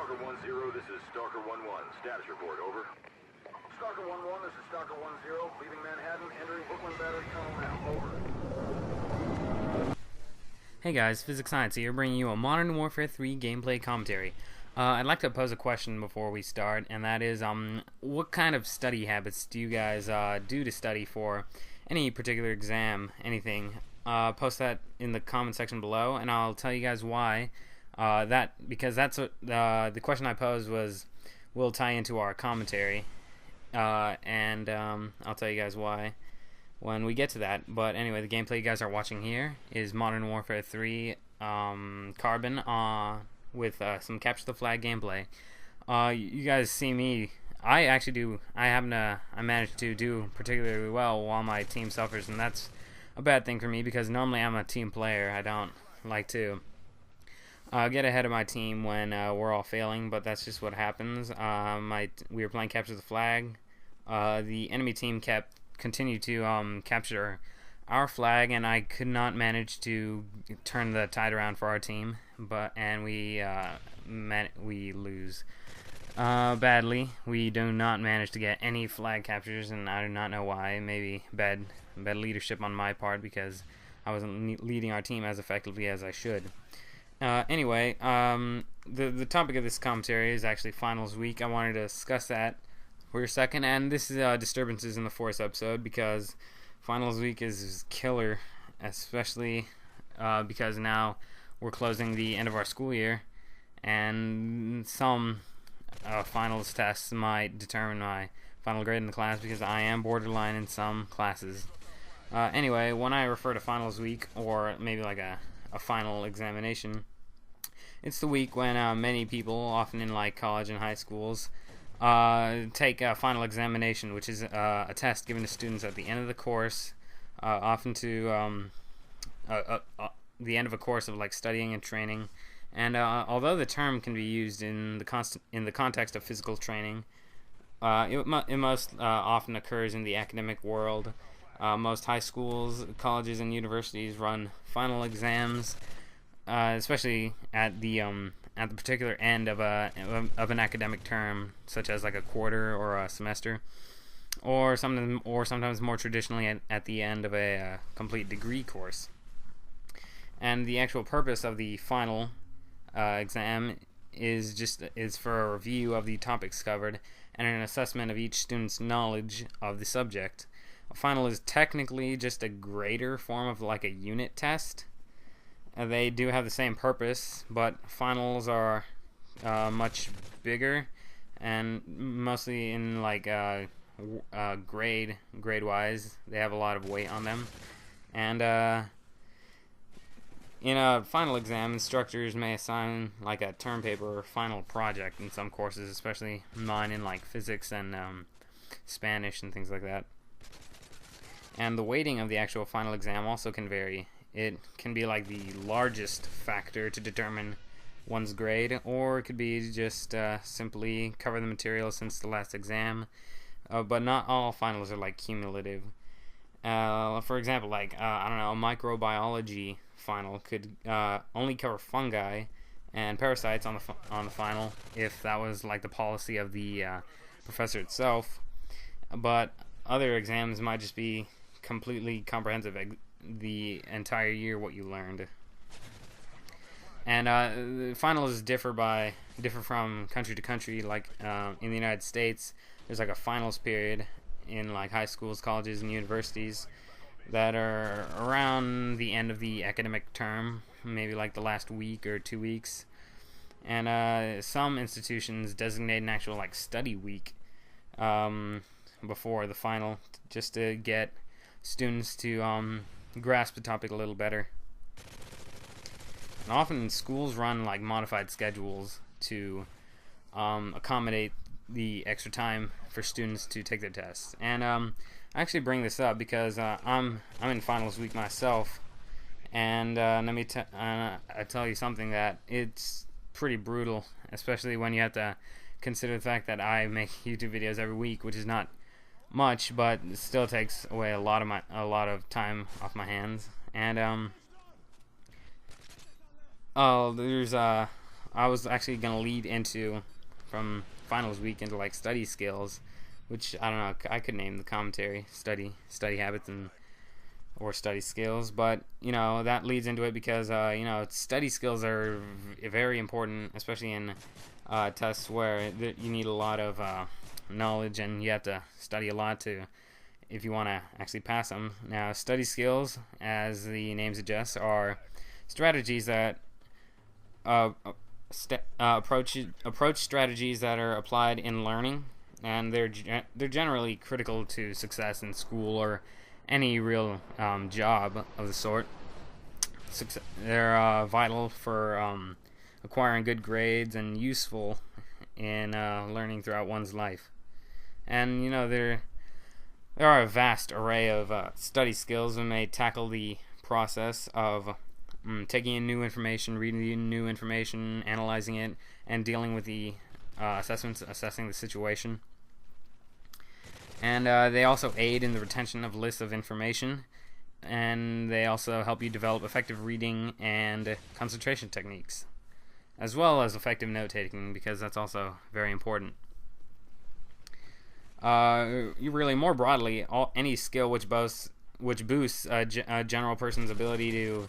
Stalker 1-0, this is Stalker 1-1. Status report, over. Stalker 1-1, this is Stalker 1-0. Leaving Manhattan, entering Brooklyn Battery Tunnel now, over. Hey guys, Physics Science here, bringing you a Modern Warfare 3 gameplay commentary. I'd like to pose a question before we start, and that is, what kind of study habits do you guys do to study for any particular exam, anything? Post that in the comment section below, and I'll tell you guys why. Because that's what the question I posed will tie into our commentary, and I'll tell you guys why when we get to that. But anyway, the gameplay you guys are watching here is Modern Warfare 3 Carbon with some Capture the Flag gameplay. You guys see me. I managed to do particularly well while my team suffers, and that's a bad thing for me because normally I'm a team player. I don't like to get ahead of my team when we're all failing, but that's just what happens. We were playing Capture the Flag. The enemy team continued to capture our flag, and I could not manage to turn the tide around for our team. We lose badly. We do not manage to get any flag captures, and I do not know why. Maybe bad leadership on my part because I wasn't leading our team as effectively as I should. Anyway, the topic of this commentary is actually finals week. I wanted to discuss that for a second, and this is disturbances in the Force episode because finals week is killer, especially because now we're closing the end of our school year, and some finals tests might determine my final grade in the class because I am borderline in some classes. Anyway, when I refer to finals week, or maybe like a final examination, it's the week when many people, often in like college and high schools, take a final examination, which is a test given to students at the end of the course, often to the end of a course of like studying and training. And although the term can be used in the context of physical training, it most often occurs in the academic world. Most high schools, colleges, and universities run final exams, especially at the particular end of an academic term, such as like a quarter or a semester, or sometimes more traditionally at the end of a complete degree course. And the actual purpose of the final exam is for a review of the topics covered and an assessment of each student's knowledge of the subject. A final is technically just a grader form of like a unit test. They do have the same purpose, but finals are much bigger and mostly in like grade-wise. They have a lot of weight on them. And in a final exam, instructors may assign like a term paper or final project in some courses, especially mine in like physics and Spanish and things like that. And the weighting of the actual final exam also can vary. It can be like the largest factor to determine one's grade, or it could be just simply cover the material since the last exam. But not all finals are like cumulative. For example, like I don't know, a microbiology final could only cover fungi and parasites on the final if that was like the policy of the professor itself. But other exams might just be completely comprehensive, the entire year what you learned. And the finals differ from country to country. Like in the United States, there's like a finals period in like high schools, colleges, and universities that are around the end of the academic term, maybe like the last week or 2 weeks. And some institutions designate an actual like study week before the final, just to get students to grasp the topic a little better. And often schools run like modified schedules to accommodate the extra time for students to take their tests. And I actually bring this up because I'm in finals week myself, and let me I tell you something that it's pretty brutal, especially when you have to consider the fact that I make YouTube videos every week, which is not much, but it still takes away a lot of time off my hands. And there's a I was actually gonna lead into from finals week into like study skills, which I don't know. I could name the commentary study habits and or study skills, but that leads into it because study skills are very important, especially in tests where you need a lot of knowledge and you have to study a lot to if you want to actually pass them. Now, study skills, as the name suggests, are strategies that approach strategies that are applied in learning, and they're generally critical to success in school or any real job of the sort. They're vital for acquiring good grades and useful in learning throughout one's life. And there are a vast array of study skills and may tackle the process of taking in new information, reading new information, analyzing it, and dealing with the assessments, assessing the situation. And they also aid in the retention of lists of information, and they also help you develop effective reading and concentration techniques, as well as effective note-taking, because that's also very important. You really, more broadly, any skill which boosts a general person's ability to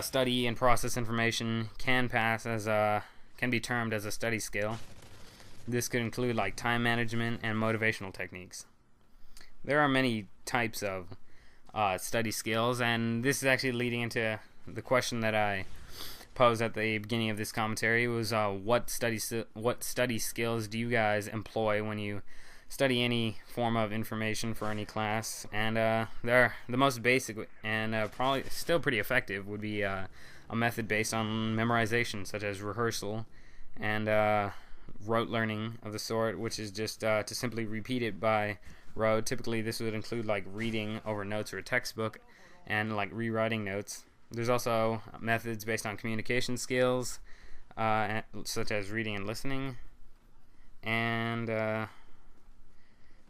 study and process information can be termed as a study skill. This could include like time management and motivational techniques. There are many types of study skills, and this is actually leading into the question that I posed at the beginning of this commentary. Was what study skills do you guys employ when you study any form of information for any class? And the most basic and probably still pretty effective would be a method based on memorization, such as rehearsal and rote learning of the sort, which is just to simply repeat it by rote. Typically this would include like reading over notes or a textbook and like rewriting notes. There's also methods based on communication skills, such as reading and listening, and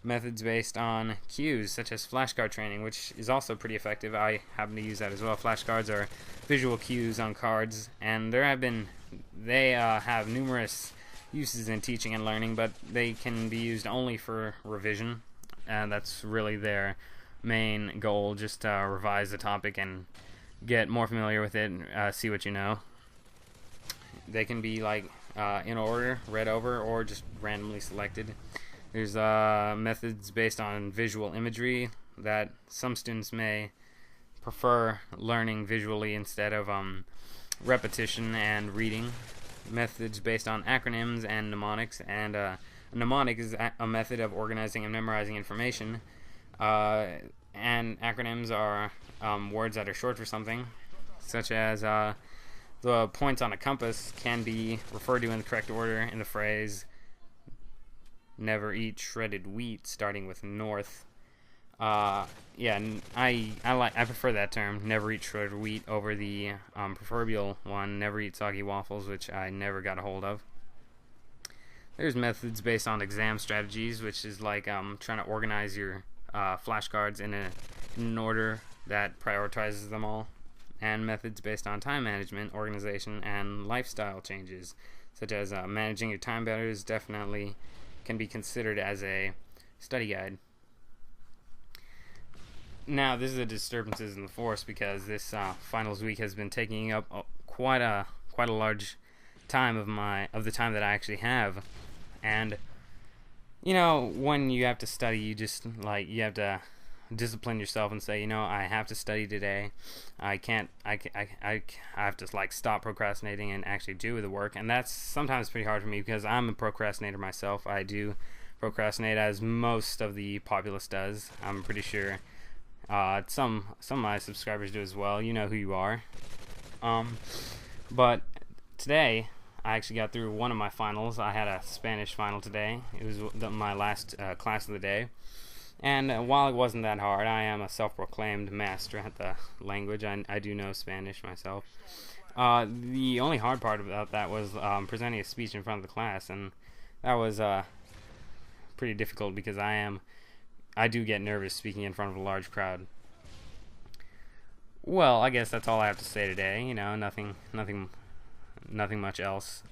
methods based on cues, such as flashcard training, which is also pretty effective. I happen to use that as well. Flashcards are visual cues on cards, and they have numerous uses in teaching and learning, but they can be used only for revision, and that's really their main goal, just to revise the topic and get more familiar with it and see what you know. They can be like in order, read over, or just randomly selected. There's methods based on visual imagery that some students may prefer learning visually instead of repetition and reading. Methods based on acronyms and mnemonics, and a mnemonic is a method of organizing and memorizing information, and acronyms are words that are short for something, such as the points on a compass can be referred to in the correct order in the phrase "never eat shredded wheat," starting with north. I prefer that term, "never eat shredded wheat," over the proverbial one, "never eat soggy waffles," which I never got a hold of. There's methods based on exam strategies, which is like trying to organize your flashcards in an order that prioritizes them all. And methods based on time management, organization, and lifestyle changes, such as managing your time better, is definitely can be considered as a study guide. Now, this is the disturbances in the force, because this finals week has been taking up quite a large time of the time that I actually have. And when you have to study, you have to discipline yourself and say, I have to study today. I have to stop procrastinating and actually do the work. And that's sometimes pretty hard for me, because I'm a procrastinator myself. I do procrastinate, as most of the populace does. I'm pretty sure some of my subscribers do as well. You know who you are. But today I actually got through one of my finals. I had a Spanish final today. It was my last class of the day. And while it wasn't that hard, I am a self-proclaimed master at the language. I do know Spanish myself. The only hard part about that was presenting a speech in front of the class, and that was pretty difficult, because I do get nervous speaking in front of a large crowd. Well, I guess that's all I have to say today. Nothing much else.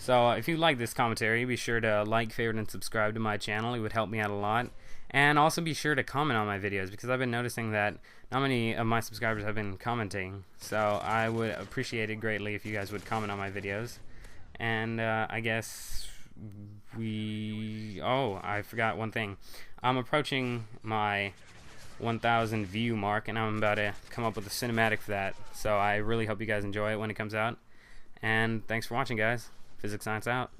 So if you like this commentary, be sure to like, favorite, and subscribe to my channel. It would help me out a lot. And also be sure to comment on my videos, because I've been noticing that not many of my subscribers have been commenting. So I would appreciate it greatly if you guys would comment on my videos. And I guess I forgot one thing. I'm approaching my 1,000 view mark, and I'm about to come up with a cinematic for that. So I really hope you guys enjoy it when it comes out. And thanks for watching, guys. Physics Science out.